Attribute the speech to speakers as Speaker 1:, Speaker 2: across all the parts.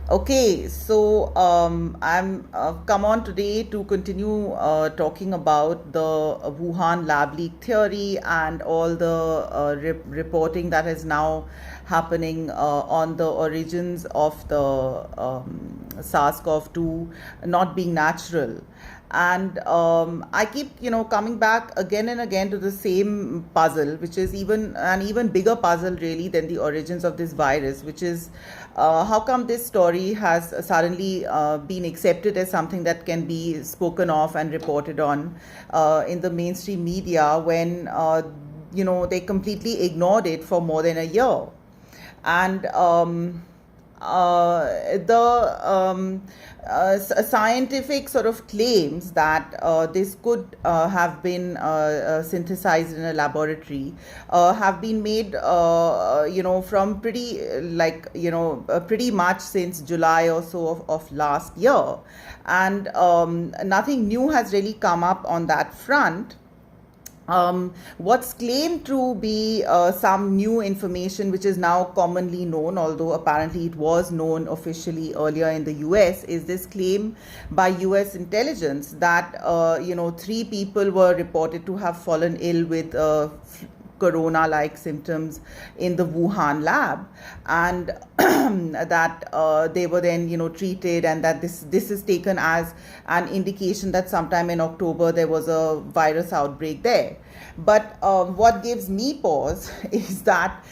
Speaker 1: Okay, so I'm come on today to continue talking about the Wuhan lab leak theory and all the reporting that is now happening on the origins of the SARS-CoV-2 not being natural. And I keep, coming back again and again to the same puzzle, which is even an even bigger puzzle, really, than the origins of this virus, which is how come this story has suddenly been accepted as something that can be spoken of and reported on in the mainstream media when, they completely ignored it for more than a year. And the scientific sort of claims that this could have been synthesized in a laboratory have been made, from pretty much since July or so of last year. And nothing new has really come up on that front. What's claimed to be some new information, which is now commonly known, although apparently it was known officially earlier in the US, is this claim by US intelligence that, three people were reported to have fallen ill with corona-like symptoms in the Wuhan lab, and that they were then, treated, and that this is taken as an indication that sometime in October there was a virus outbreak there. But what gives me pause is that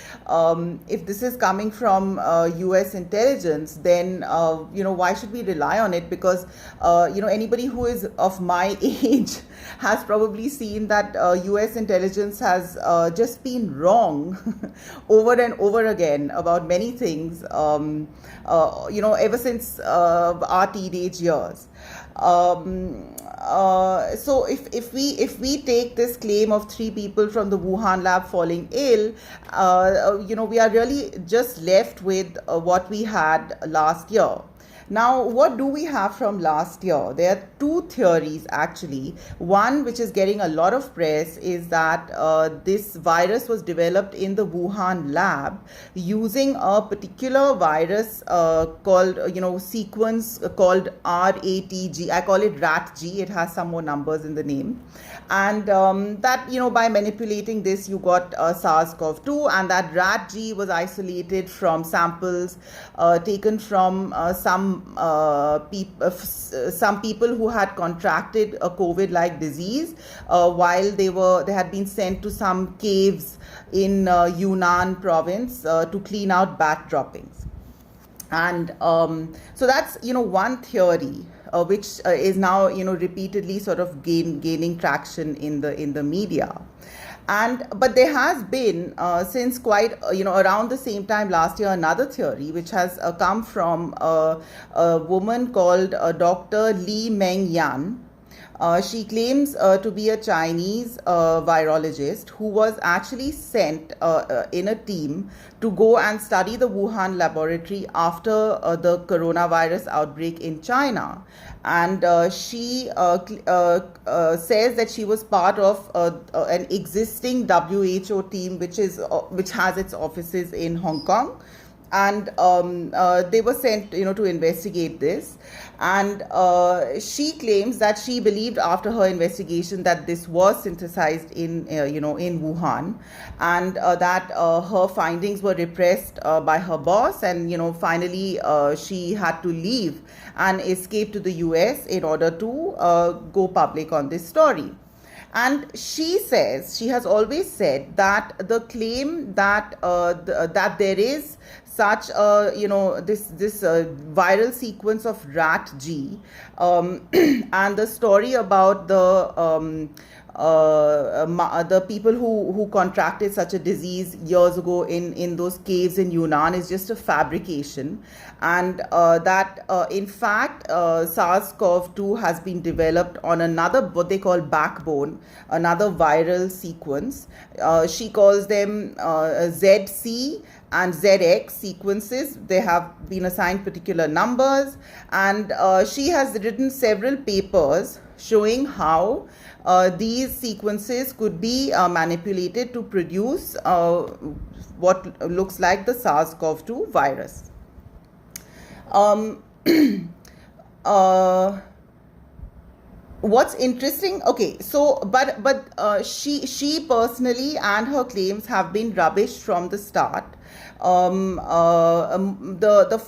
Speaker 1: if this is coming from US intelligence, then why should we rely on it? Because anybody who is of my age has probably seen that US intelligence has just been wrong over and over again about many things, ever since our teenage years. So if we take this claim of three people from the Wuhan lab falling ill, we are really just left with what we had last year. Now, what do we have from last year? There are two theories actually. One, which is getting a lot of press, is that this virus was developed in the Wuhan lab using a particular virus called, sequence called RATG. I call it RATG. It has some more numbers in the name. And that, by manipulating this, you got SARS-CoV-2, and that RATG was isolated from samples taken from some people who had contracted a COVID-like disease while they had been sent to some caves in Yunnan province to clean out bat droppings. And so that's one theory which is now repeatedly sort of gaining traction in the media. But there has been since quite around the same time last year another theory which has come from a woman called Dr. Li Meng Yan. She claims to be a Chinese virologist who was actually sent in a team to go and study the Wuhan laboratory after the coronavirus outbreak in China. And she says that she was part of an existing WHO team which has its offices in Hong Kong. And they were sent to investigate this. And she claims that she believed after her investigation that this was synthesized in in Wuhan, and that her findings were repressed by her boss, and finally she had to leave and escape to the US in order to go public on this story. And she says, she has always said that the claim that that there is such a this viral sequence of RATG, and the story about the people who contracted such a disease years ago in those caves in Yunnan is just a fabrication, and that in fact SARS-CoV-2 has been developed on another, what they call backbone, another viral sequence. She calls them ZC and ZX sequences. They have been assigned particular numbers, and she has written several papers showing how these sequences could be manipulated to produce what looks like the SARS-CoV-2 virus. Um, uh, what's interesting, okay, so she personally and her claims have been rubbish from the start. The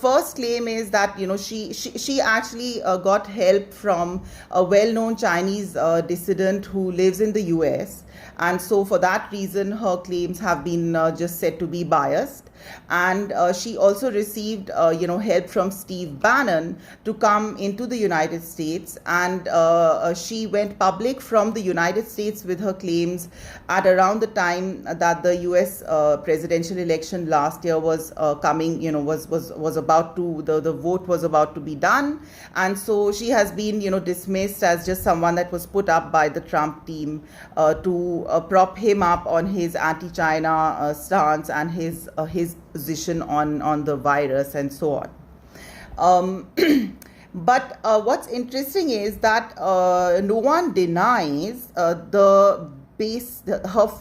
Speaker 1: first claim is that, you know, she actually got help from a well-known Chinese dissident who lives in the US, and so for that reason her claims have been just said to be biased. And she also received help from Steve Bannon to come into the United States, and she went public from the United States with her claims at around the time that the US presidential election last year was coming, you know, was about to, the vote was about to be done. And so she has been, you know, dismissed as just someone that was put up by the Trump team to prop him up on his anti-China stance and his position on the virus and so on. But what's interesting is that no one denies her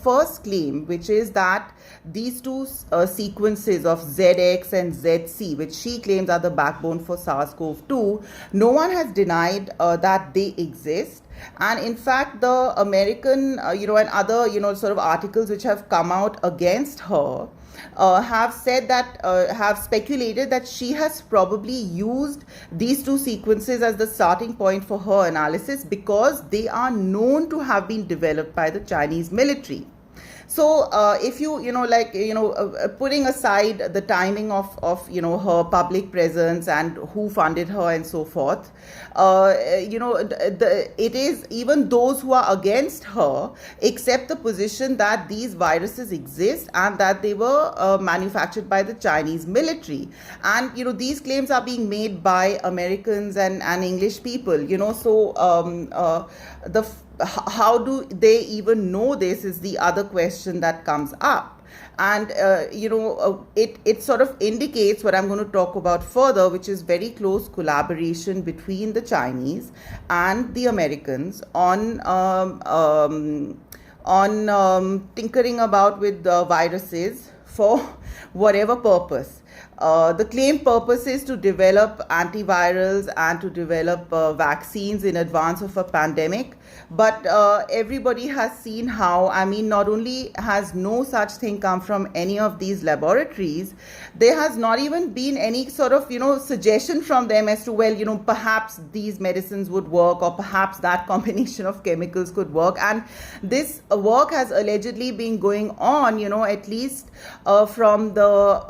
Speaker 1: first claim, which is that these two sequences of ZX and ZC, which she claims are the backbone for SARS-CoV-2, no one has denied that they exist. And in fact, the American, and other, sort of articles which have come out against her have said that, have speculated that she has probably used these two sequences as the starting point for her analysis because they are known to have been developed by the Chinese military. So if putting aside the timing of her public presence and who funded her and so forth, it is even those who are against her accept the position that these viruses exist and that they were manufactured by the Chinese military. And these claims are being made by Americans and English people. How do they even know this is the other question that comes up. And it sort of indicates what I'm going to talk about further, which is very close collaboration between the Chinese and the Americans on tinkering about with the viruses for whatever purpose. The claimed purpose is to develop antivirals and to develop vaccines in advance of a pandemic. But everybody has seen how, not only has no such thing come from any of these laboratories, there has not even been any sort of, suggestion from them as to, well, perhaps these medicines would work, or perhaps that combination of chemicals could work. And this work has allegedly been going on, at least from the,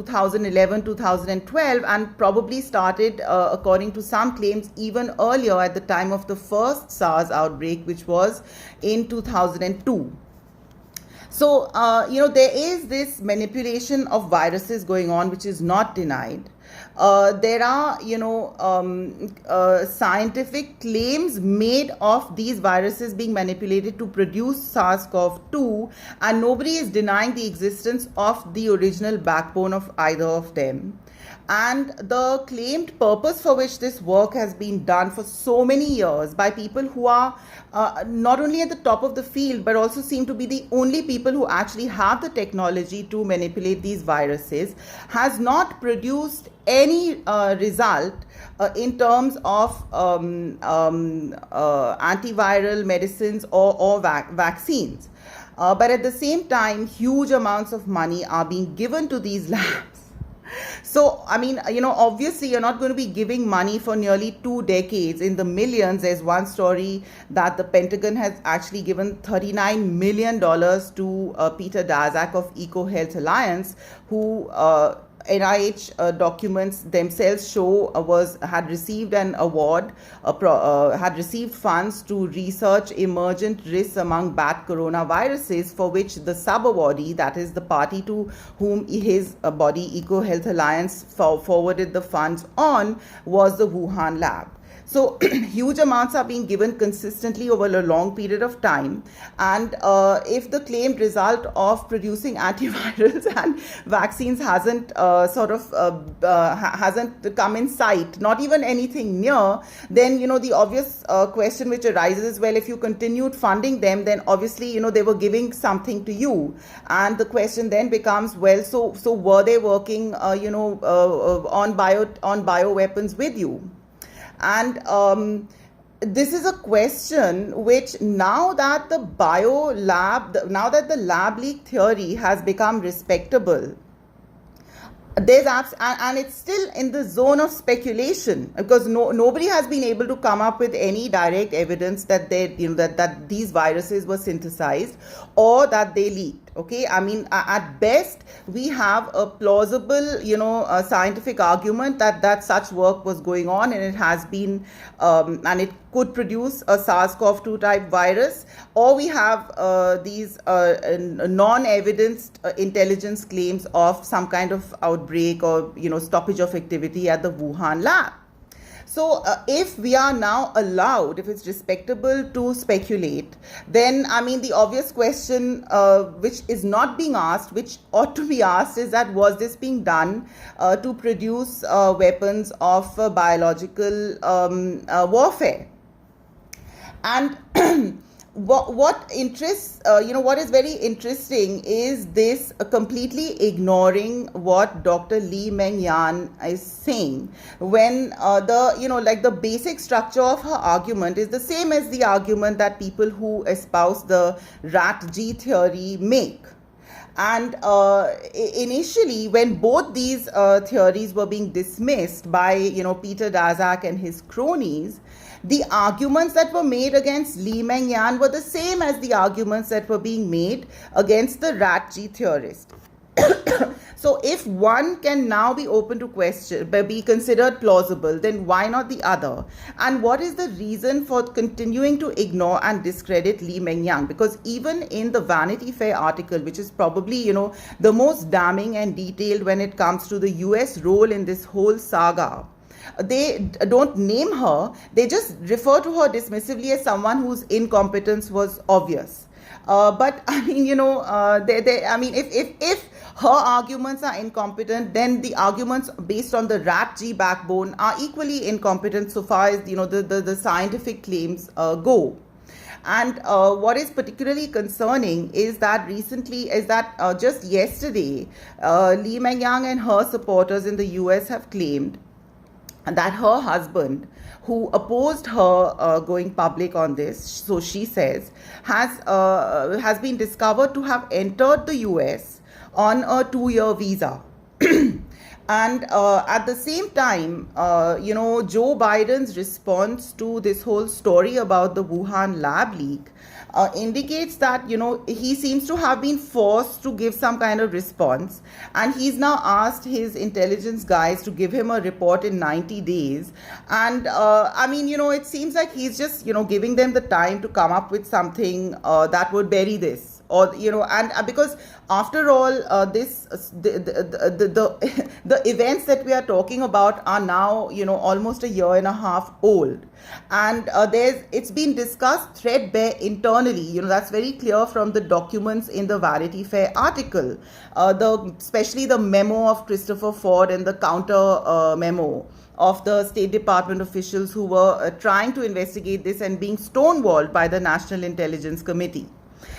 Speaker 1: 2011, 2012, and probably started, according to some claims, even earlier at the time of the first SARS outbreak, which was in 2002. So, there is this manipulation of viruses going on, which is not denied. There are, scientific claims made of these viruses being manipulated to produce SARS-CoV-2, and nobody is denying the existence of the original backbone of either of them. And the claimed purpose for which this work has been done for so many years by people who are not only at the top of the field, but also seem to be the only people who actually have the technology to manipulate these viruses, has not produced any result in terms of antiviral medicines or vaccines. But at the same time, huge amounts of money are being given to these labs. So, obviously you're not going to be giving money for nearly 2 decades in the millions. There's one story that the Pentagon has actually given $39 million to Peter Daszak of EcoHealth Alliance, who NIH documents themselves show had received an award, had received funds to research emergent risks among bat coronaviruses, for which the sub-awardee, that is the party to whom his body EcoHealth Alliance forwarded the funds on, was the Wuhan lab. So huge amounts are being given consistently over a long period of time. And if the claimed result of producing antivirals and vaccines hasn't hasn't come in sight, not even anything near, then the obvious question which arises is, well, if you continued funding them, then obviously they were giving something to you, and the question then becomes, well, so were they working on bio weapons with you? And this is a question which, now that the lab leak theory has become respectable, and it's still in the zone of speculation, because nobody has been able to come up with any direct evidence that that these viruses were synthesized or that they leaked. Okay, I mean, at best we have a plausible a scientific argument that such work was going on, and it has been and it could produce a SARS-CoV-2 type virus, or we have these non-evidenced intelligence claims of some kind of outbreak or stoppage of activity at the Wuhan lab. So if we are now allowed, if it's respectable to speculate, then I mean the obvious question which is not being asked, which ought to be asked, is that was this being done to produce weapons of biological warfare? And what interests, what is very interesting is this completely ignoring what Dr. Li Mengyan is saying, when the basic structure of her argument is the same as the argument that people who espouse the rat-G theory make. And initially, when both these theories were being dismissed by Peter Daszak and his cronies, the arguments that were made against Li Mengyan were the same as the arguments that were being made against the rat-G theorist. So if one can now be open to question, be considered plausible, then why not the other? And what is the reason for continuing to ignore and discredit Li Mengyan? Because even in the Vanity Fair article, which is probably the most damning and detailed when it comes to the US role in this whole saga, they don't name her, they just refer to her dismissively as someone whose incompetence was obvious. But I mean, if her arguments are incompetent, then the arguments based on the rat-G backbone are equally incompetent so far as the scientific claims go. And what is particularly concerning is that just yesterday, Li Mengyan and her supporters in the US have claimed that her husband, who opposed her going public on this, so she says, has been discovered to have entered the US on a 2-year visa. And at the same time, Joe Biden's response to this whole story about the Wuhan lab leak indicates that, he seems to have been forced to give some kind of response. And he's now asked his intelligence guys to give him a report in 90 days. And it seems like he's just, giving them the time to come up with something that would bury this. Or and because after all, the events that we are talking about are now almost a year and a half old, and it's been discussed threadbare internally. That's very clear from the documents in the Vanity Fair article, especially the memo of Christopher Ford and the counter memo of the State Department officials who were trying to investigate this and being stonewalled by the National Intelligence Committee.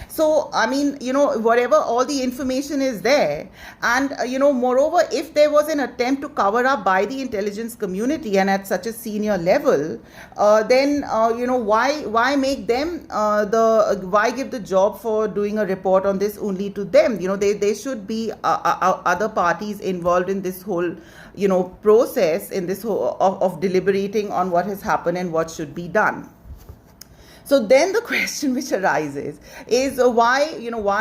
Speaker 1: So, I mean, whatever, all the information is there. And, moreover, if there was an attempt to cover up by the intelligence community and at such a senior level, then, why make them why give the job for doing a report on this only to them? There should be other parties involved in this whole, process, in this whole of deliberating on what has happened and what should be done. So then the question which arises is why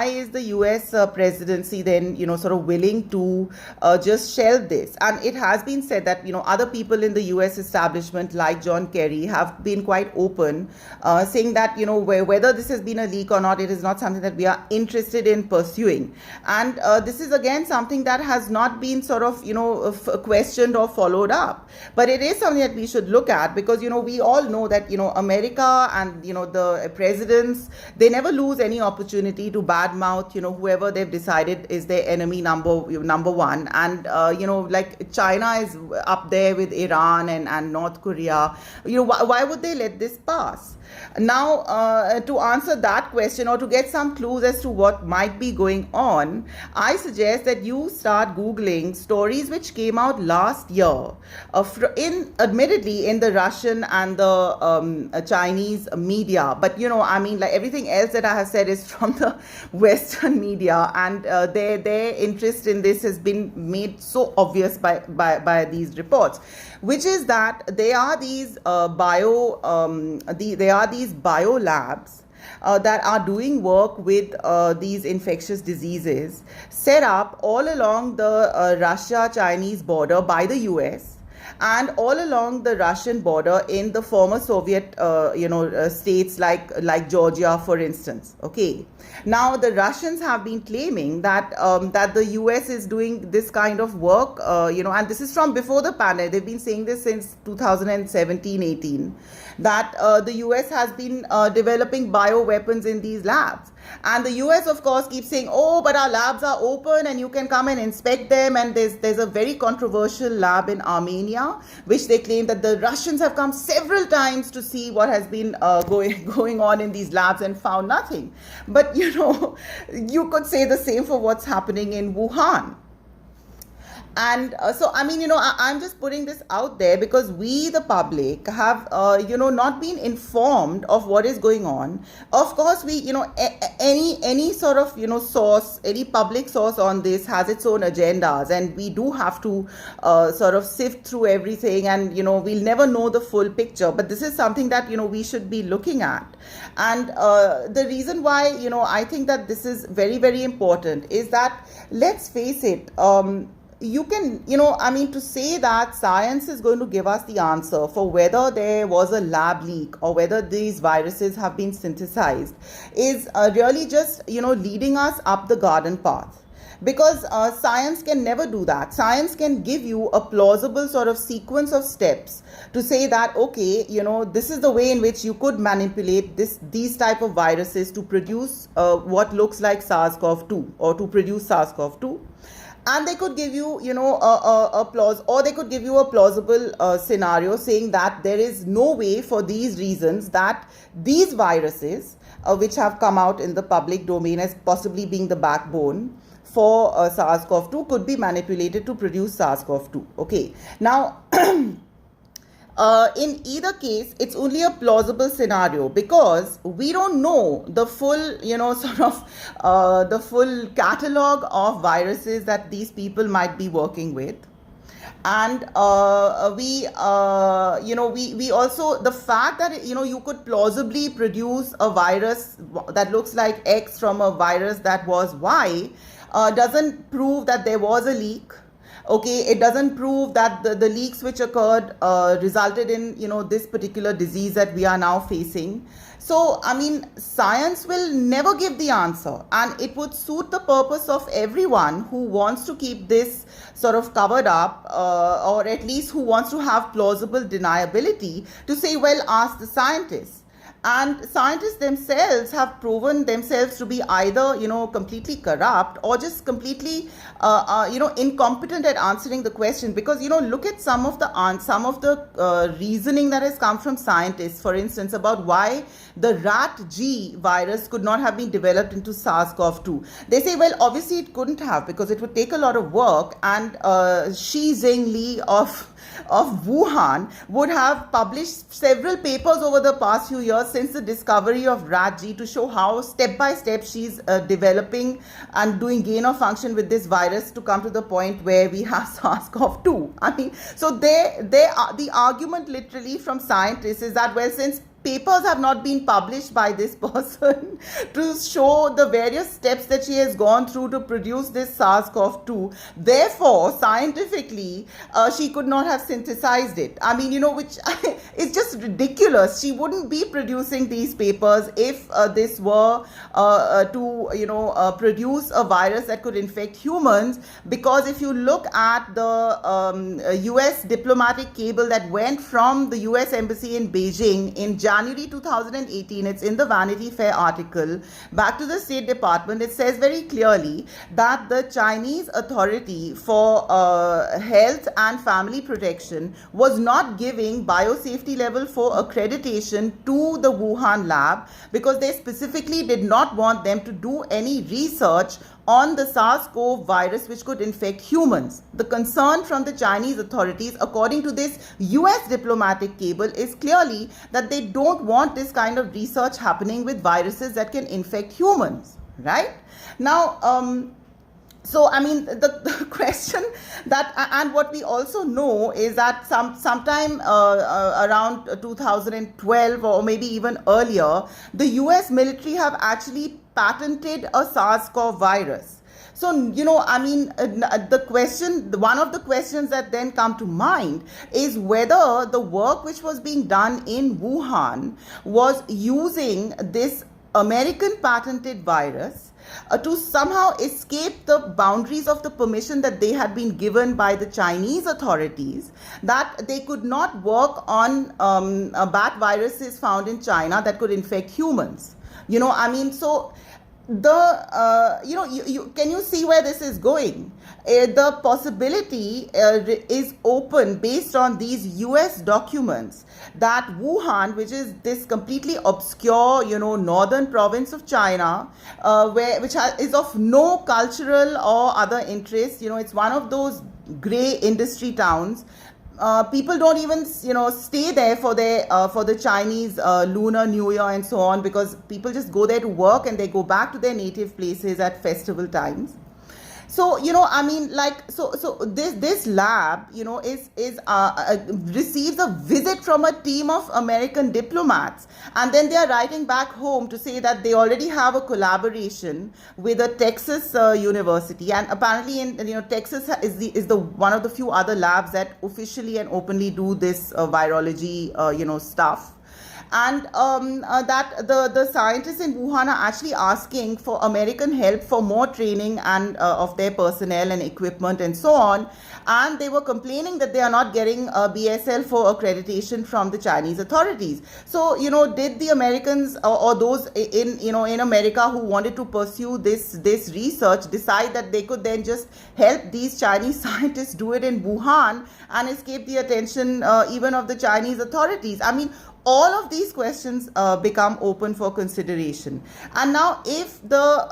Speaker 1: is the US presidency then, sort of willing to just shelve this? And it has been said that, other people in the US establishment like John Kerry have been quite open, saying that, whether this has been a leak or not, it is not something that we are interested in pursuing. And this is again something that has not been sort of, questioned or followed up. But it is something that we should look at, because, we all know that, America and, the presidents, they never lose any opportunity to badmouth, whoever they've decided is their enemy number one. And, like China is up there with Iran and North Korea. Why would they let this pass? Now, to answer that question, or to get some clues as to what might be going on, I suggest that you start Googling stories which came out last year, admittedly in the Russian and the Chinese media. But, like everything else that I have said is from the Western media, and their interest in this has been made so obvious by these reports, which is that there are these bio labs that are doing work with these infectious diseases, set up all along the Russia-Chinese border by the US, and all along the Russian border in the former Soviet, states like Georgia, for instance. Okay. Now, the Russians have been claiming that that the US is doing this kind of work, and this is from before the pandemic. They've been saying this since 2017-18, that the US has been developing bioweapons in these labs. And the US, of course, keeps saying, oh, but our labs are open and you can come and inspect them. And there's a very controversial lab in Armenia, which they claim that the Russians have come several times to see what has been going on in these labs and found nothing. But, you could say the same for what's happening in Wuhan. And so, I'm just putting this out there because we, the public, have, not been informed of what is going on. Of course, we, any sort of, source, any public source on this has its own agendas, and we do have to sort of sift through everything, and, we'll never know the full picture. But this is something that, we should be looking at. And the reason why, I think that this is very, very important is that, let's face it, you can, to say that science is going to give us the answer for whether there was a lab leak or whether these viruses have been synthesized is really just, leading us up the garden path. Because science can never do that. Science can give you a plausible sort of sequence of steps to say that, okay, this is the way in which you could manipulate these type of viruses to produce what looks like SARS-CoV-2 or to produce SARS-CoV-2. And they could give you, they could give you a plausible scenario saying that there is no way for these reasons that these viruses, which have come out in the public domain as possibly being the backbone for SARS-CoV-2, could be manipulated to produce SARS-CoV-2. Okay. Now, in either case, it's only a plausible scenario because we don't know the full, the full catalog of viruses that these people might be working with. And we also, the fact that, you could plausibly produce a virus that looks like X from a virus that was Y doesn't prove that there was a leak. Okay, it doesn't prove that the leaks which occurred resulted in, this particular disease that we are now facing. So, science will never give the answer, and it would suit the purpose of everyone who wants to keep this sort of covered up, or at least who wants to have plausible deniability to say, well, ask the scientists. And scientists themselves have proven themselves to be either, completely corrupt or just completely, incompetent at answering the question. Because, look at some of the reasoning that has come from scientists, for instance, about why the rat G virus could not have been developed into SARS-CoV-2. They say, well, obviously it couldn't have because it would take a lot of work, and Xi Zhengli of Wuhan would have published several papers over the past few years since the discovery of rat G to show how step by step she's developing and doing gain of function with this virus to come to the point where we have SARS-CoV-2. So the argument literally from scientists is that, well, since papers have not been published by this person to show the various steps that she has gone through to produce this SARS-CoV-2. Therefore, scientifically, she could not have synthesized it. I mean, which is just ridiculous. She wouldn't be producing these papers if this were to produce a virus that could infect humans. Because if you look at the US diplomatic cable that went from the US embassy in Beijing in January 2018, it's in the Vanity Fair article, back to the State Department, it says very clearly that the Chinese Authority for Health and Family Protection was not giving biosafety level 4 accreditation to the Wuhan lab because they specifically did not want them to do any research on the SARS-CoV virus which could infect humans. The concern from the Chinese authorities, according to this US diplomatic cable, is clearly that they don't want this kind of research happening with viruses that can infect humans, right? Now, so, I mean, the question that, and what we also know is that sometime around 2012 or maybe even earlier, the US military have actually patented a SARS-CoV virus. So, I mean, one of the questions that then come to mind is whether the work which was being done in Wuhan was using this American patented virus to somehow escape the boundaries of the permission that they had been given by the Chinese authorities, that they could not work on bat viruses found in China that could infect humans. I mean, so can you see where this is going? The possibility is open based on these US documents that Wuhan, which is this completely obscure, northern province of China, which is of no cultural or other interest, it's one of those gray industry towns. People don't even, stay there for the Chinese Lunar New Year and so on, because people just go there to work and they go back to their native places at festival times. So, I mean, so this lab, receives a visit from a team of American diplomats, and then they are writing back home to say that they already have a collaboration with a Texas university, and apparently, Texas is the one of the few other labs that officially and openly do this virology, stuff. And that the scientists in Wuhan are actually asking for American help for more training and of their personnel and equipment and so on. And they were complaining that they are not getting BSL for accreditation from the Chinese authorities. So, did the Americans or those in America who wanted to pursue this research decide that they could then just help these Chinese scientists do it in Wuhan and escape the attention even of the Chinese authorities? I mean, all of these questions become open for consideration. And now, if the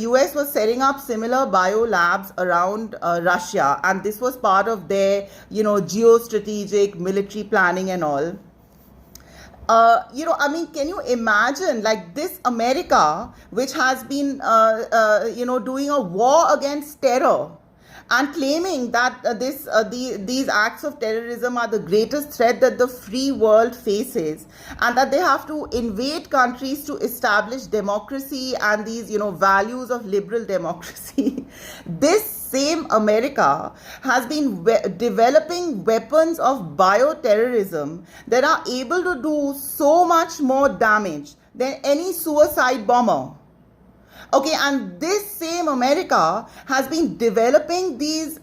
Speaker 1: US was setting up similar bio labs around Russia, and this was part of their geostrategic military planning and all, I mean, can you imagine, like, this America, which has been doing a war against terror and claiming that these acts of terrorism are the greatest threat that the free world faces, and that they have to invade countries to establish democracy and these values of liberal democracy. This same America has been developing weapons of bioterrorism that are able to do so much more damage than any suicide bomber. Okay, and this same America has been developing these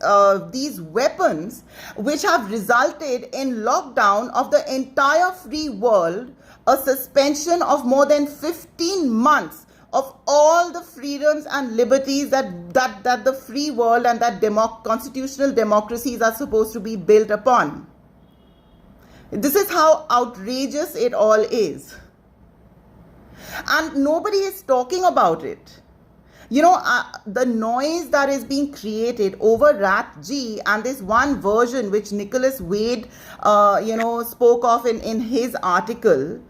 Speaker 1: weapons which have resulted in lockdown of the entire free world, a suspension of more than 15 months of all the freedoms and liberties that the free world and that constitutional democracies are supposed to be built upon. This is how outrageous it all is. And nobody is talking about it. The noise that is being created over RAT-G and this one version which Nicholas Wade, spoke of in his article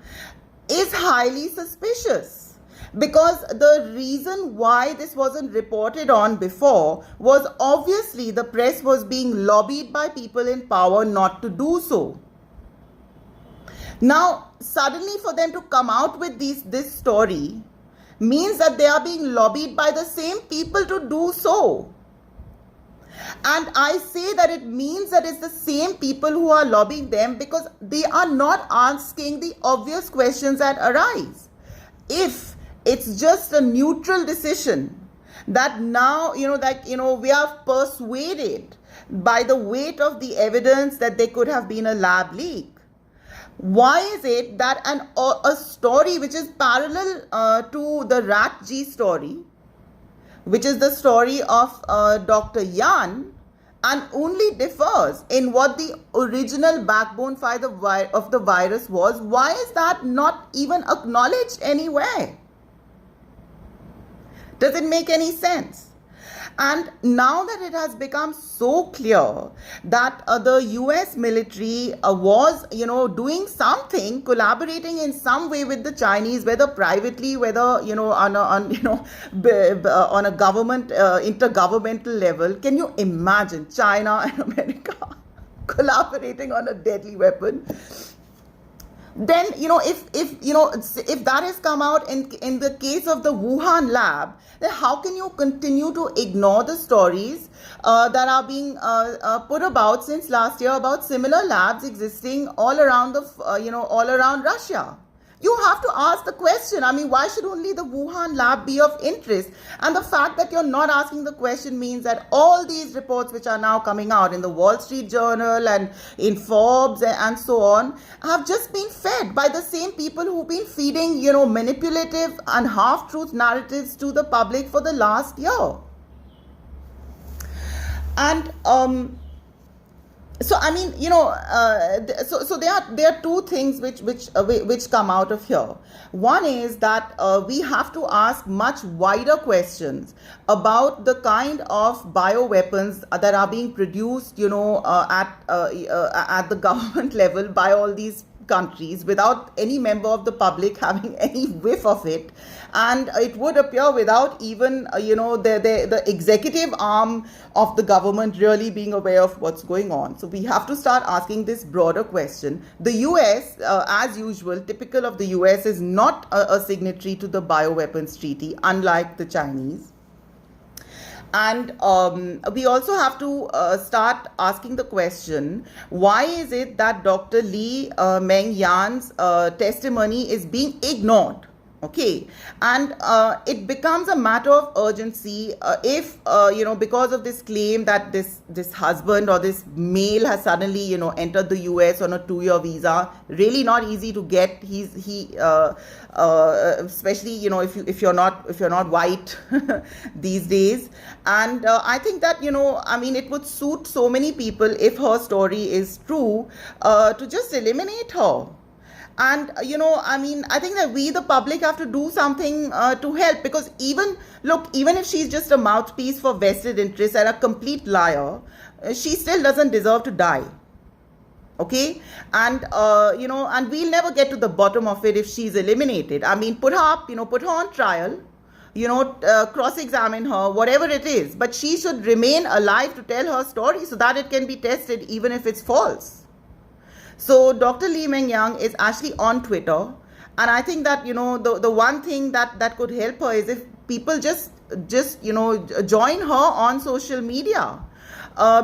Speaker 1: is highly suspicious. Because the reason why this wasn't reported on before was obviously the press was being lobbied by people in power not to do so. Now, suddenly for them to come out with this story means that they are being lobbied by the same people to do so. And I say that it means that it's the same people who are lobbying them because they are not asking the obvious questions that arise. If it's just a neutral decision that now, we are persuaded by the weight of the evidence that there could have been a lab leak, why is it that a story which is parallel to the Rat G story, which is the story of Dr. Yan, and only differs in what the original backbone of the virus was, why is that not even acknowledged anywhere? Does it make any sense? And now that it has become so clear that the US military was, doing something, collaborating in some way with the Chinese, whether privately, whether, on a government, intergovernmental level, can you imagine China and America collaborating on a deadly weapon? Then, if that has come out in the case of the Wuhan lab, then how can you continue to ignore the stories that are being put about since last year about similar labs existing all around all around Russia? You have to ask the question. I mean, why should only the Wuhan lab be of interest? And the fact that you're not asking the question means that all these reports which are now coming out in the Wall Street Journal and in Forbes and so on have just been fed by the same people who've been feeding, manipulative and half-truth narratives to the public for the last year. And so I mean, so there are two things which come out of here. One is that we have to ask much wider questions about the kind of bioweapons that are being produced, at the government level by all these countries without any member of the public having any whiff of it, and it would appear without even the executive arm of the government really being aware of what's going on. So we have to start asking this broader question. The US, as usual, typical of the US, is not a signatory to the bioweapons treaty, unlike the Chinese. And we also have to start asking the question, why is it that Dr. Li Mengyan's testimony is being ignored? Okay, and it becomes a matter of urgency if, because of this claim that this husband or this male has suddenly, entered the US on a 2-year visa, really not easy to get. Especially, if you're not white these days. And I think that, it would suit so many people if her story is true to just eliminate her. And, I think that we, the public, have to do something to help, because even if she's just a mouthpiece for vested interests and a complete liar, she still doesn't deserve to die. Okay, and and we'll never get to the bottom of it if she's eliminated. I mean, put her up, put her on trial, cross-examine her, whatever it is, but she should remain alive to tell her story so that it can be tested even if it's false. So Dr. Li Mengyang is actually on Twitter, and I think that the one thing that could help her is if people just join her on social media.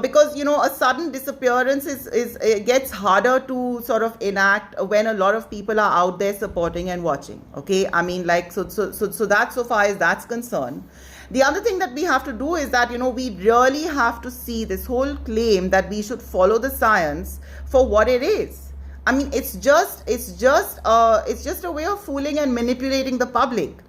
Speaker 1: Because a sudden disappearance it gets harder to sort of enact when a lot of people are out there supporting and watching. Okay, I mean, so that, so far as that's concerned. The other thing that we have to do is that we really have to see this whole claim that we should follow the science for what it is. I mean, it's just a way of fooling and manipulating the public.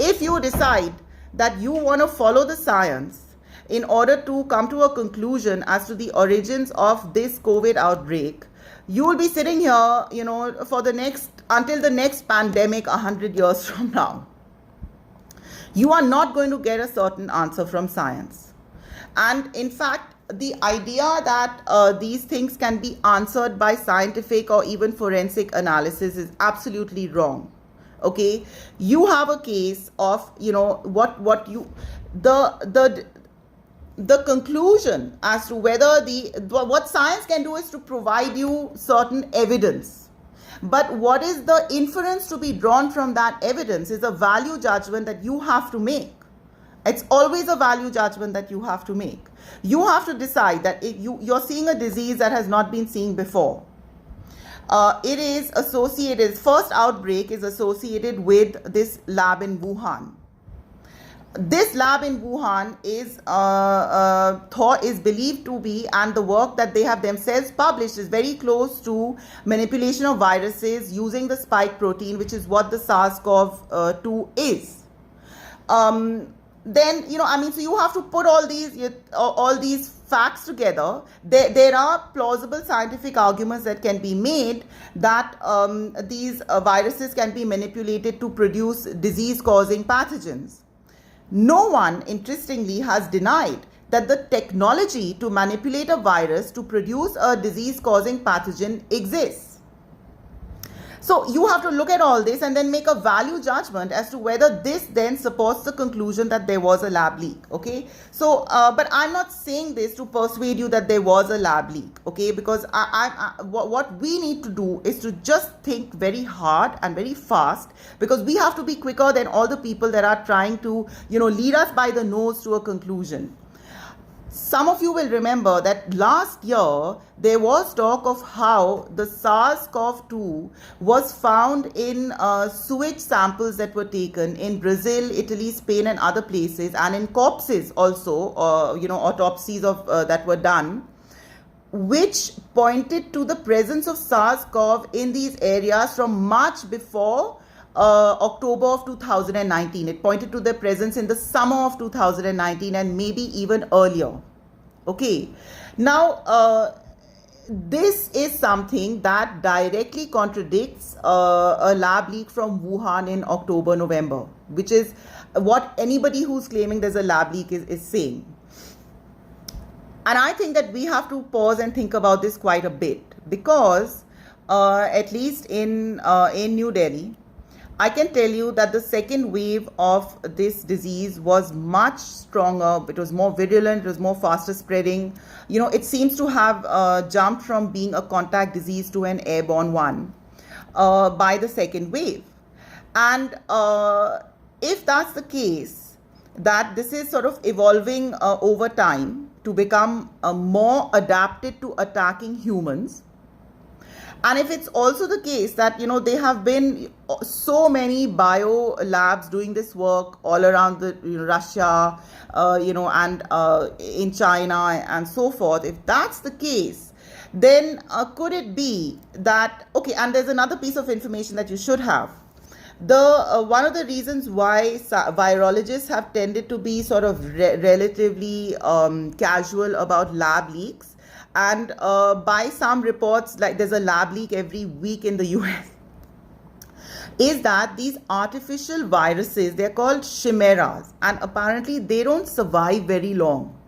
Speaker 1: If you decide that you want to follow the science in order to come to a conclusion as to the origins of this COVID outbreak, you will be sitting here, until the next pandemic 100 years from now. You are not going to get a certain answer from science. And in fact, the idea that these things can be answered by scientific or even forensic analysis is absolutely wrong. Okay, you have a case of the conclusion as to whether what science can do is to provide you certain evidence. But what is the inference to be drawn from that evidence is a value judgment that you have to make. It's always a value judgment that you have to make. You have to decide that if you're seeing a disease that has not been seen before. It is associated, first outbreak is associated with this lab in Wuhan. This lab in Wuhan is believed to be, and the work that they have themselves published is very close to manipulation of viruses using the spike protein, which is what the SARS-CoV-2 is. Then, so you have to put all these facts together. There are plausible scientific arguments that can be made that these viruses can be manipulated to produce disease-causing pathogens. No one, interestingly, has denied that the technology to manipulate a virus to produce a disease-causing pathogen exists. So you have to look at all this and then make a value judgment as to whether this then supports the conclusion that there was a lab leak, okay? So, but I'm not saying this to persuade you that there was a lab leak, okay? Because what we need to do is to just think very hard and very fast, because we have to be quicker than all the people that are trying to, lead us by the nose to a conclusion. Some of you will remember that last year there was talk of how the SARS-CoV-2 was found in sewage samples that were taken in Brazil, Italy, Spain and other places, and in corpses also, autopsies of that were done, which pointed to the presence of SARS-CoV in these areas from much before October of 2019. It pointed to their presence in the summer of 2019 and maybe even earlier. Okay. Now, this is something that directly contradicts a lab leak from Wuhan in October, November, which is what anybody who's claiming there's a lab leak is saying. And I think that we have to pause and think about this quite a bit, because at least in New Delhi, I can tell you that the second wave of this disease was much stronger. It was more virulent, it was more faster spreading. It seems to have jumped from being a contact disease to an airborne one by the second wave. And if that's the case, that this is sort of evolving over time to become more adapted to attacking humans. And if it's also the case that, there have been so many bio labs doing this work all around Russia, and in China and so forth, if that's the case, then could it be that, okay, and there's another piece of information that you should have. One of the reasons why virologists have tended to be sort of relatively casual about lab leaks, and by some reports, like there's a lab leak every week in the US, is that these artificial viruses, they're called chimeras, and apparently they don't survive very long.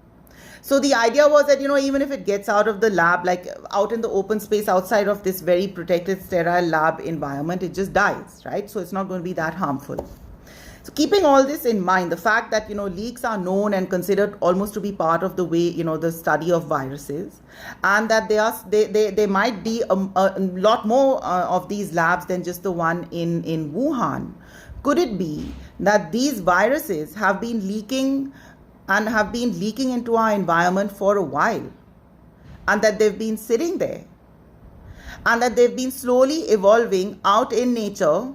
Speaker 1: So the idea was that, even if it gets out of the lab, like out in the open space outside of this very protected, sterile lab environment, it just dies, right? So it's not going to be that harmful. So keeping all this in mind, the fact that, leaks are known and considered almost to be part of the way, the study of viruses, and that there might be a lot more of these labs than just the one in Wuhan. Could it be that these viruses have been leaking into our environment for a while, and that they've been sitting there, and that they've been slowly evolving out in nature,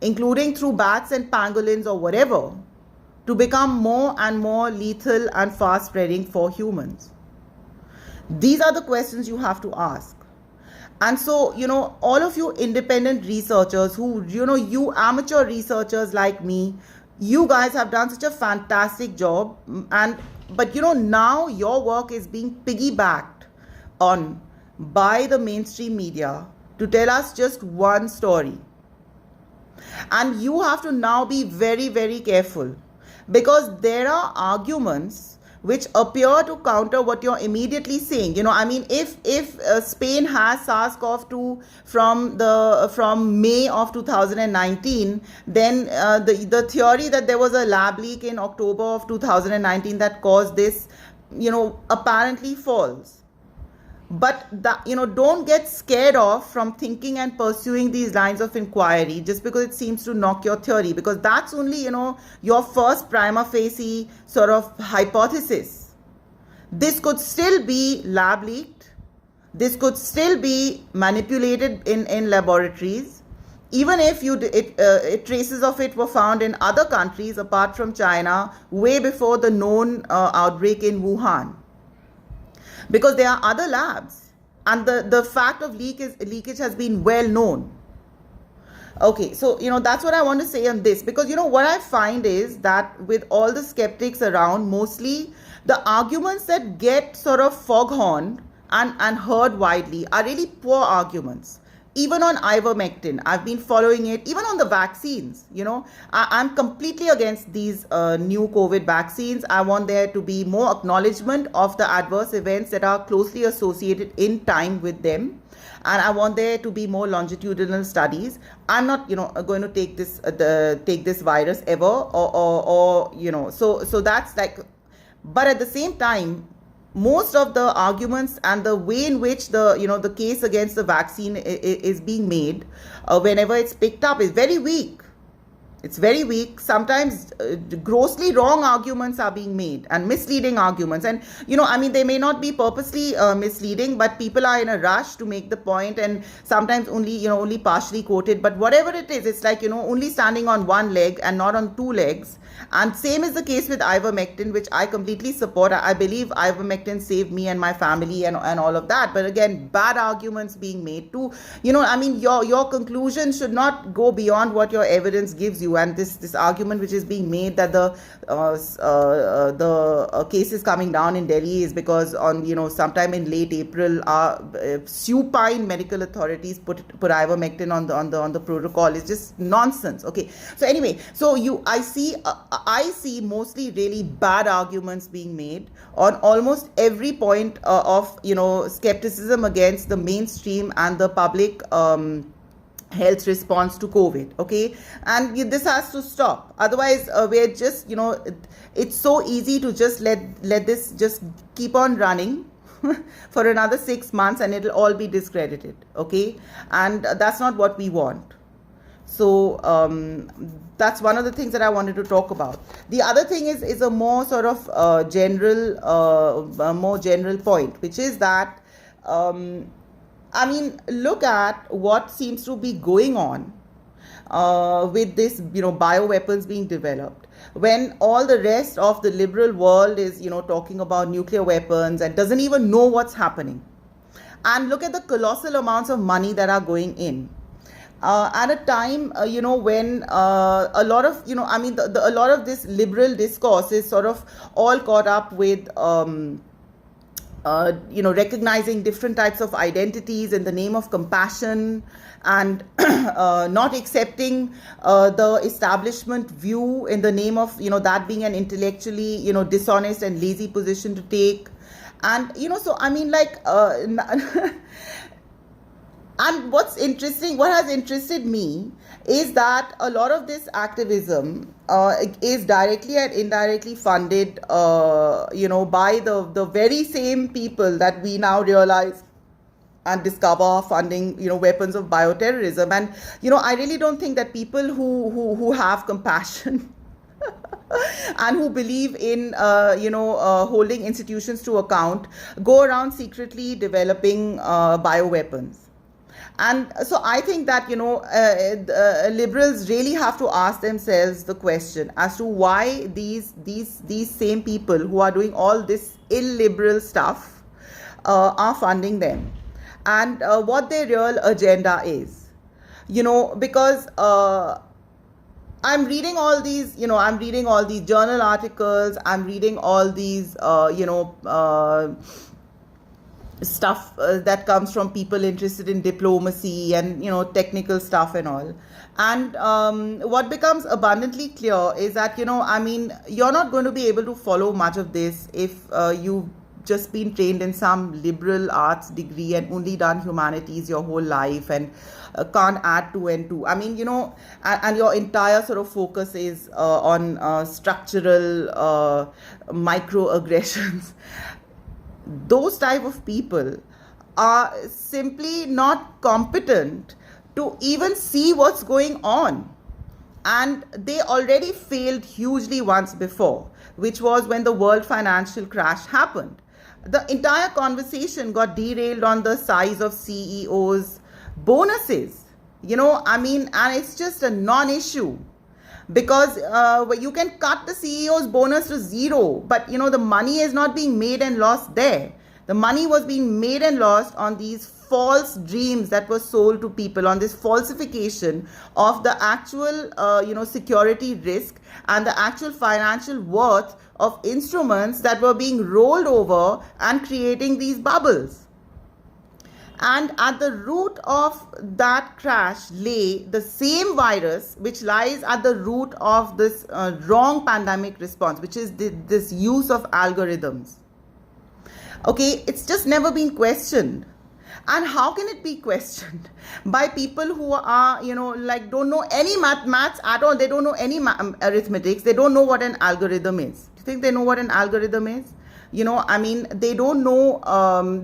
Speaker 1: including through bats and pangolins or whatever, to become more and more lethal and fast spreading for humans? These are the questions you have to ask. And so, all of you independent researchers who, you amateur researchers like me, you guys have done such a fantastic job. But now your work is being piggybacked on by the mainstream media to tell us just one story. And you have to now be very, very careful, because there are arguments which appear to counter what you're immediately saying. If Spain has SARS-CoV-2 from May of 2019, then the theory that there was a lab leak in October of 2019 that caused this, apparently falls. but that, don't get scared off from thinking and pursuing these lines of inquiry just because it seems to knock your theory, because that's only, your first prima facie sort of hypothesis. This could still be lab leaked. This could still be manipulated in laboratories. Even if traces of it were found in other countries apart from China way before the known outbreak in Wuhan. Because there are other labs, and the fact of leakage has been well known. Okay, so that's what I want to say on this, because what I find is that with all the skeptics around, mostly the arguments that get sort of foghorned and heard widely are really poor arguments. Even on ivermectin, I've been following it. Even on the vaccines, I'm completely against these new COVID vaccines. I want there to be more acknowledgement of the adverse events that are closely associated in time with them, and I want there to be more longitudinal studies. I'm not, going to take this virus ever, or so that's like. But at the same time, most of the arguments and the way in which the case against the vaccine is being made, whenever it's picked up, is very weak. It's very weak. Sometimes grossly wrong arguments are being made, and misleading arguments. And, they may not be purposely misleading, but people are in a rush to make the point, and sometimes only partially quoted. But whatever it is, it's like, only standing on one leg and not on two legs. And same is the case with ivermectin, which I completely support. I believe ivermectin saved me and my family and all of that. But again, bad arguments being made too. Your conclusion should not go beyond what your evidence gives you. And this argument which is being made that the cases coming down in Delhi is because on sometime in late April, supine medical authorities put ivermectin on the protocol is just nonsense. Okay, so anyway, so I see mostly really bad arguments being made on almost every point of skepticism against the mainstream and the public health response to COVID. Okay, and this has to stop. Otherwise, we're just it's so easy to just let this just keep on running for another 6 months, and it'll all be discredited. Okay, and that's not what we want. So that's one of the things that I wanted to talk about. The other thing is a more sort of more general point, which is that look at what seems to be going on with this, bioweapons being developed, when all the rest of the liberal world is, talking about nuclear weapons and doesn't even know what's happening. And look at the colossal amounts of money that are going in. At a time, when a lot of, a lot of this liberal discourse is sort of all caught up with, recognizing different types of identities in the name of compassion, and not accepting the establishment view in the name of, that being an intellectually, dishonest and lazy position to take. And, and what has interested me is that a lot of this activism is directly and indirectly funded, by the very same people that we now realize and discover are funding, weapons of bioterrorism. And, I really don't think that people who have compassion and who believe in, holding institutions to account go around secretly developing bioweapons. And so I think that, liberals really have to ask themselves the question as to why these same people who are doing all this illiberal stuff are funding them, and what their real agenda is. Because I'm reading all these, journal articles, I'm reading all these, stuff that comes from people interested in diplomacy and technical stuff and all. And what becomes abundantly clear is that you're not going to be able to follow much of this if you've just been trained in some liberal arts degree and only done humanities your whole life and can't add two and two. And your entire sort of focus is on structural microaggressions. Those type of people are simply not competent to even see what's going on. And they already failed hugely once before, which was when the world financial crash happened. The entire conversation got derailed on the size of CEOs' bonuses. And it's just a non-issue, because you can cut the CEO's bonus to zero, but the money is not being made and lost there. The money was being made and lost on these false dreams that were sold to people, on this falsification of the actual security risk and the actual financial worth of instruments that were being rolled over and creating these bubbles. And at the root of that crash lay the same virus which lies at the root of this wrong pandemic response, which is this use of algorithms. Okay, it's just never been questioned. And how can it be questioned? By people who are, don't know any maths at all. They don't know any arithmetics. They don't know what an algorithm is. Do you think they know what an algorithm is? They don't know,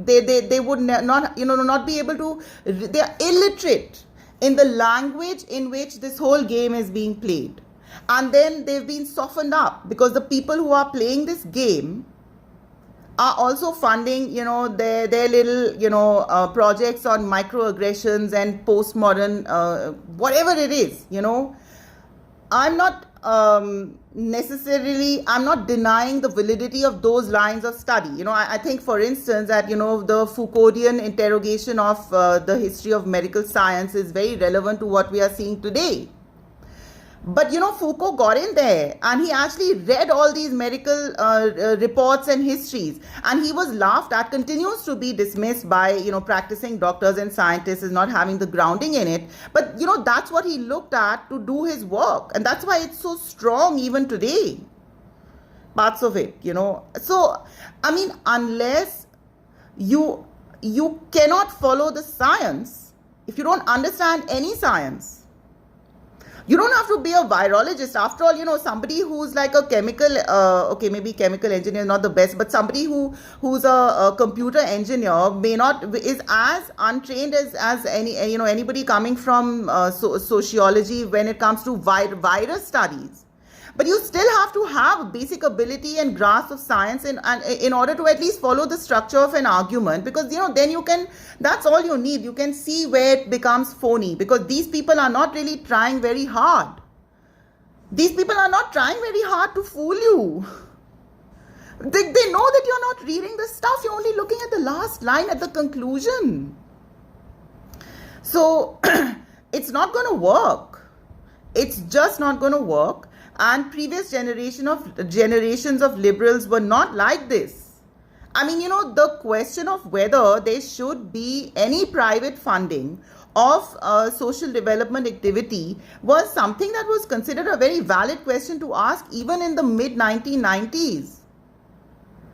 Speaker 1: they would not be able to, they are illiterate in the language in which this whole game is being played. And then they've been softened up because the people who are playing this game are also funding, their little, projects on microaggressions and postmodern, whatever it is, I'm not I'm not denying the validity of those lines of study. I think, for instance, that, the Foucauldian interrogation of the history of medical science is very relevant to what we are seeing today. But, Foucault got in there and he actually read all these medical reports and histories, and he was laughed at, continues to be dismissed by, practicing doctors and scientists as not having the grounding in it. But, that's what he looked at to do his work. And that's why it's so strong even today, parts of it, So, unless you cannot follow the science, if you don't understand any science, you don't have to be a virologist. After all, somebody who's like a chemical, maybe chemical engineer is not the best, but somebody who's a computer engineer is as untrained as anybody coming from sociology when it comes to virus studies. But you still have to have basic ability and grasp of science in order to at least follow the structure of an argument, because then you can, that's all you need. You can see where it becomes phony, because these people are not really trying very hard. These people are not trying very hard to fool you. They know that you're not reading the stuff. You're only looking at the last line, at the conclusion. So it's not going to work. It's just not going to work. And previous generations of liberals were not like this. The question of whether there should be any private funding of social development activity was something that was considered a very valid question to ask even in the mid-1990s.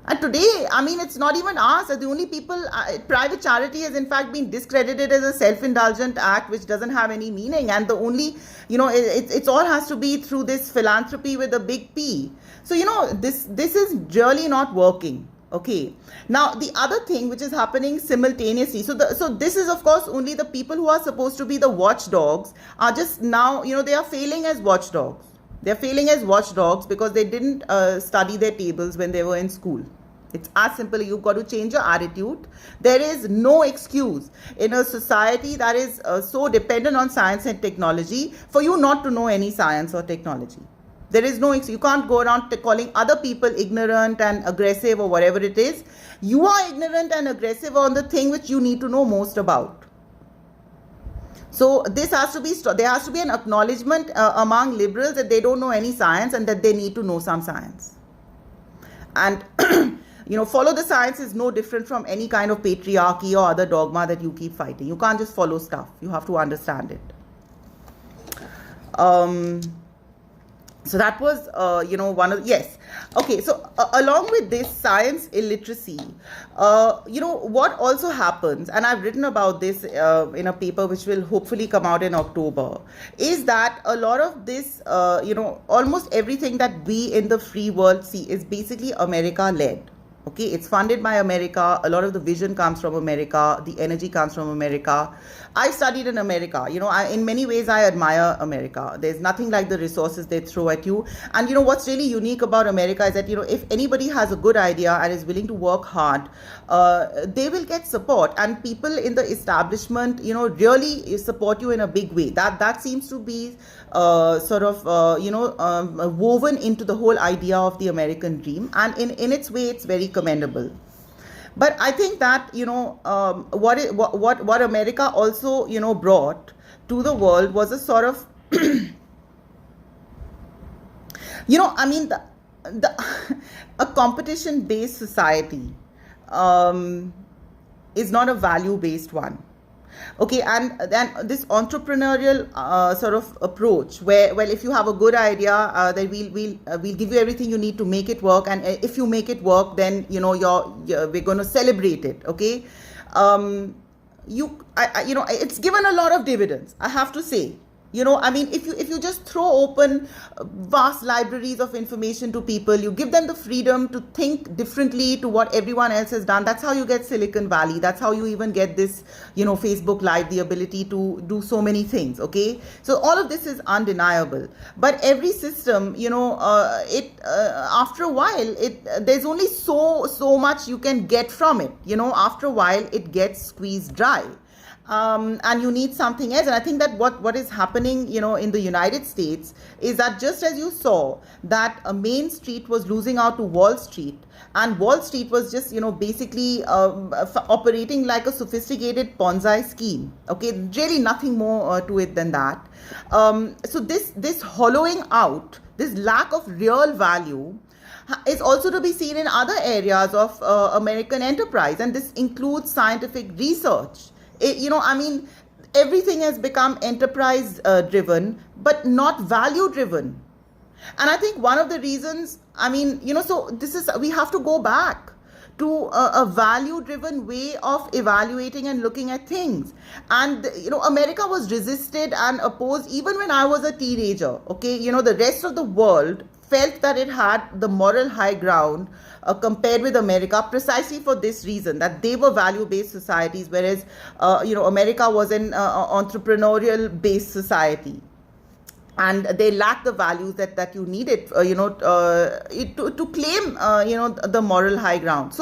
Speaker 1: And today, it's not even asked. The only people, private charity has in fact been discredited as a self-indulgent act which doesn't have any meaning. And the only, it's all has to be through this philanthropy with a big P. So, this is really not working. Okay. Now, the other thing which is happening simultaneously, so this is of course only the people who are supposed to be the watchdogs are just now, they are failing as watchdogs. They're failing as watchdogs because they didn't study their tables when they were in school. It's as simple. You've got to change your attitude. There is no excuse in a society that is so dependent on science and technology for you not to know any science or technology. There is no excuse. You can't go around calling other people ignorant and aggressive or whatever it is. You are ignorant and aggressive on the thing which you need to know most about. So this has to be, there has to be an acknowledgement among liberals that they don't know any science and that they need to know some science. And, follow the science is no different from any kind of patriarchy or other dogma that you keep fighting. You can't just follow stuff. You have to understand it. So that was, one of, yes. Okay, so along with this science illiteracy, what also happens, and I've written about this in a paper which will hopefully come out in October, is that a lot of this, almost everything that we in the free world see is basically America-led. Okay, it's funded by America. A lot of the vision comes from America. The energy comes from America. I studied in America. In many ways, I admire America. There's nothing like the resources they throw at you. And what's really unique about America is that, if anybody has a good idea and is willing to work hard, they will get support. And people in the establishment, really support you in a big way. That seems to be woven into the whole idea of the American dream. And in its way, it's very commendable. But I think that what America also brought to the world was a sort of a competition based society is not a value based one. Okay, and then this entrepreneurial sort of approach where, well, if you have a good idea, then we'll give you everything you need to make it work, and if you make it work, then we're going to celebrate it. Okay, it's given a lot of dividends, I have to say. If you just throw open vast libraries of information to people, you give them the freedom to think differently to what everyone else has done. That's how you get Silicon Valley. That's how you even get this, Facebook Live, the ability to do so many things. Okay, so all of this is undeniable. But every system, after a while, there's only so much you can get from it. After a while, it gets squeezed dry. And you need something else. And I think that what is happening, in the United States is that just as you saw that Main Street was losing out to Wall Street, and Wall Street was just, basically operating like a sophisticated Ponzi scheme. Okay, really nothing more to it than that. So this hollowing out, this lack of real value is also to be seen in other areas of American enterprise, and this includes scientific research. Everything has become enterprise driven, but not value driven. And I think one of the reasons, we have to go back to a value driven way of evaluating and looking at things. And, America was resisted and opposed even when I was a teenager. Okay, the rest of the world felt that it had the moral high ground compared with America, precisely for this reason, that they were value-based societies, whereas America was an entrepreneurial-based society, and they lacked the values that you needed, to claim, the moral high ground.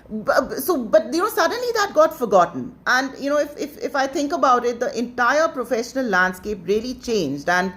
Speaker 1: But suddenly that got forgotten, and if I think about it, the entire professional landscape really changed, and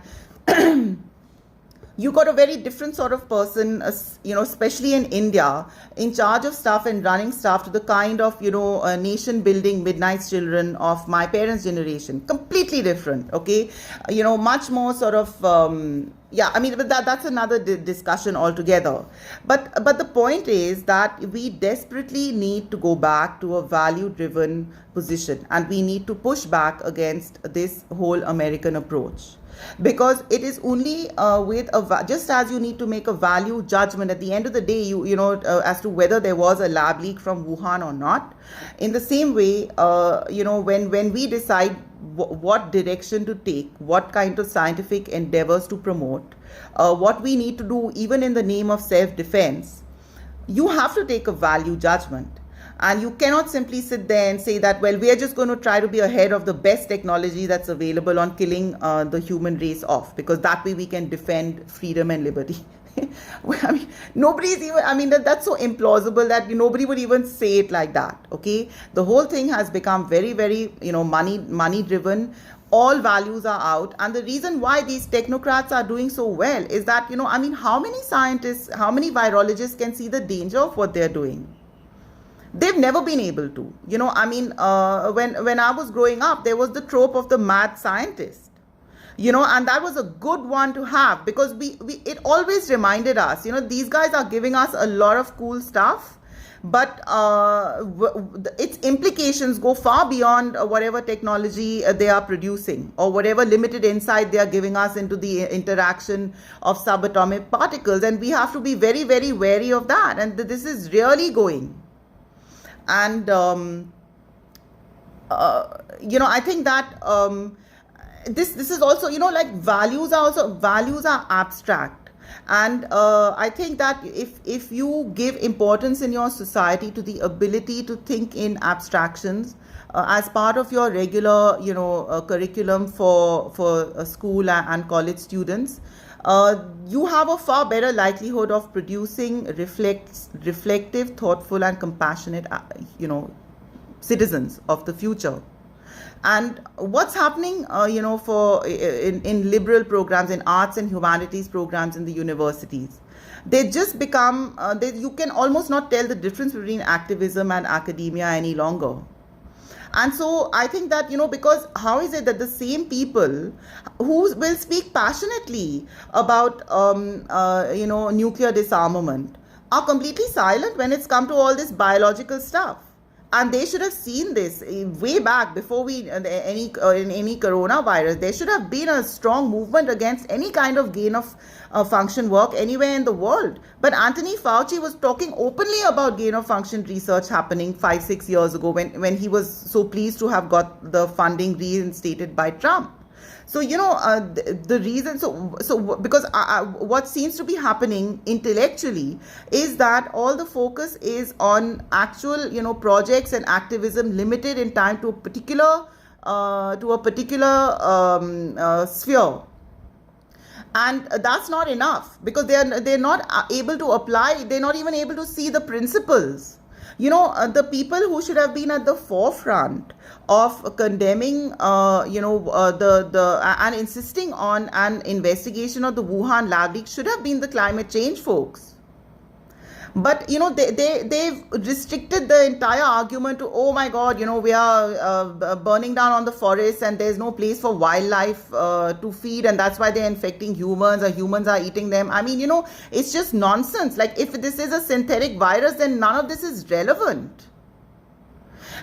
Speaker 1: you got a very different sort of person, especially in India, in charge of stuff and running stuff, to the kind of, nation building midnight children of my parents' generation. Completely different, okay? Much more sort of, but that's another discussion altogether. But the point is that we desperately need to go back to a value-driven position, and we need to push back against this whole American approach. Because it is only with just as you need to make a value judgment at the end of the day, as to whether there was a lab leak from Wuhan or not. In the same way, when we decide what direction to take, what kind of scientific endeavors to promote, what we need to do, even in the name of self-defense, you have to take a value judgment. And you cannot simply sit there and say that, well, we are just going to try to be ahead of the best technology that's available on killing the human race off, because that way we can defend freedom and liberty. Nobody's even, that's so implausible that nobody would even say it like that. Okay, the whole thing has become very, very, money driven. All values are out, and the reason why these technocrats are doing so well is that, how many scientists, how many virologists can see the danger of what they're doing? They've never been able to. When I was growing up, there was the trope of the mad scientist, and that was a good one to have, because it always reminded us, these guys are giving us a lot of cool stuff, but its implications go far beyond whatever technology they are producing, or whatever limited insight they are giving us into the interaction of subatomic particles, and we have to be very, very wary of that. And this is really going. And, I think that this is also, values are abstract. And I think that if you give importance in your society to the ability to think in abstractions as part of your regular, curriculum for school and college students, you have a far better likelihood of producing reflective, thoughtful, and compassionate, citizens of the future. And what's happening, for in liberal programs, in arts and humanities programs in the universities, they just become, you can almost not tell the difference between activism and academia any longer. And so I think that, because how is it that the same people who will speak passionately about, nuclear disarmament are completely silent when it's come to all this biological stuff? And they should have seen this way back before in any coronavirus. There should have been a strong movement against any kind of gain of function work anywhere in the world. But Anthony Fauci was talking openly about gain of function research happening 5-6 years ago when he was so pleased to have got the funding reinstated by Trump. So, the reason, because what seems to be happening intellectually is that all the focus is on actual, projects and activism limited in time to a particular sphere. And that's not enough, because they're not able to apply, they're not even able to see the principles. The people who should have been at the forefront of condemning, and insisting on an investigation of the Wuhan lab leak should have been the climate change folks. But, they've restricted the entire argument to, oh my God, we are burning down on the forests and there's no place for wildlife to feed, and that's why they're infecting humans, or humans are eating them. I mean, it's just nonsense. Like, if this is a synthetic virus, then none of this is relevant.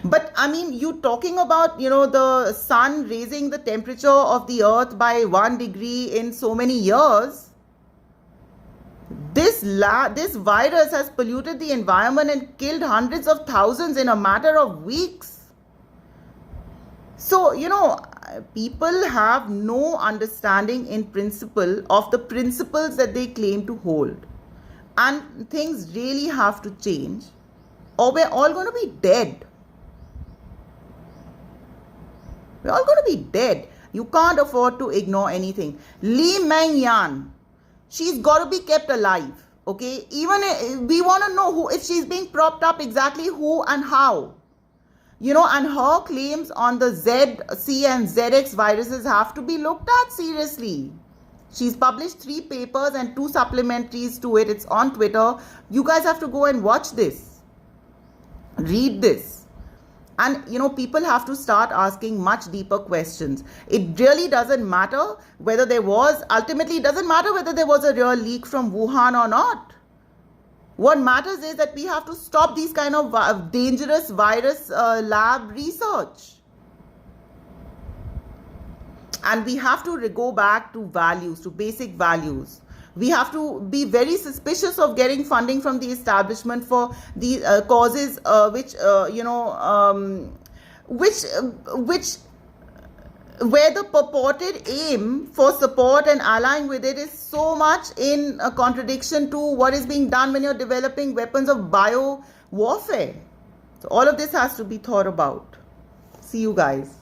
Speaker 1: But I mean, you talking about, the sun raising the temperature of the earth by 1 degree in so many years. This virus has polluted the environment and killed hundreds of thousands in a matter of weeks. So, people have no understanding in principle of the principles that they claim to hold. And things really have to change, or we're all going to be dead. We're all going to be dead. You can't afford to ignore anything. Li Meng-Yan, she's got to be kept alive, okay? Even we want to know if she's being propped up, exactly who and how. And her claims on the Z, C and ZX viruses have to be looked at seriously. She's published 3 papers and 2 supplementaries to it. It's on Twitter. You guys have to go and watch this. Read this. And, people have to start asking much deeper questions. It really doesn't matter whether ultimately it doesn't matter whether there was a real leak from Wuhan or not. What matters is that we have to stop these kind of dangerous virus lab research. And we have to go back to values, to basic values. We have to be very suspicious of getting funding from the establishment for the causes where the purported aim for support and allying with it is so much in contradiction to what is being done when you're developing weapons of bio warfare. So all of this has to be thought about. See you guys.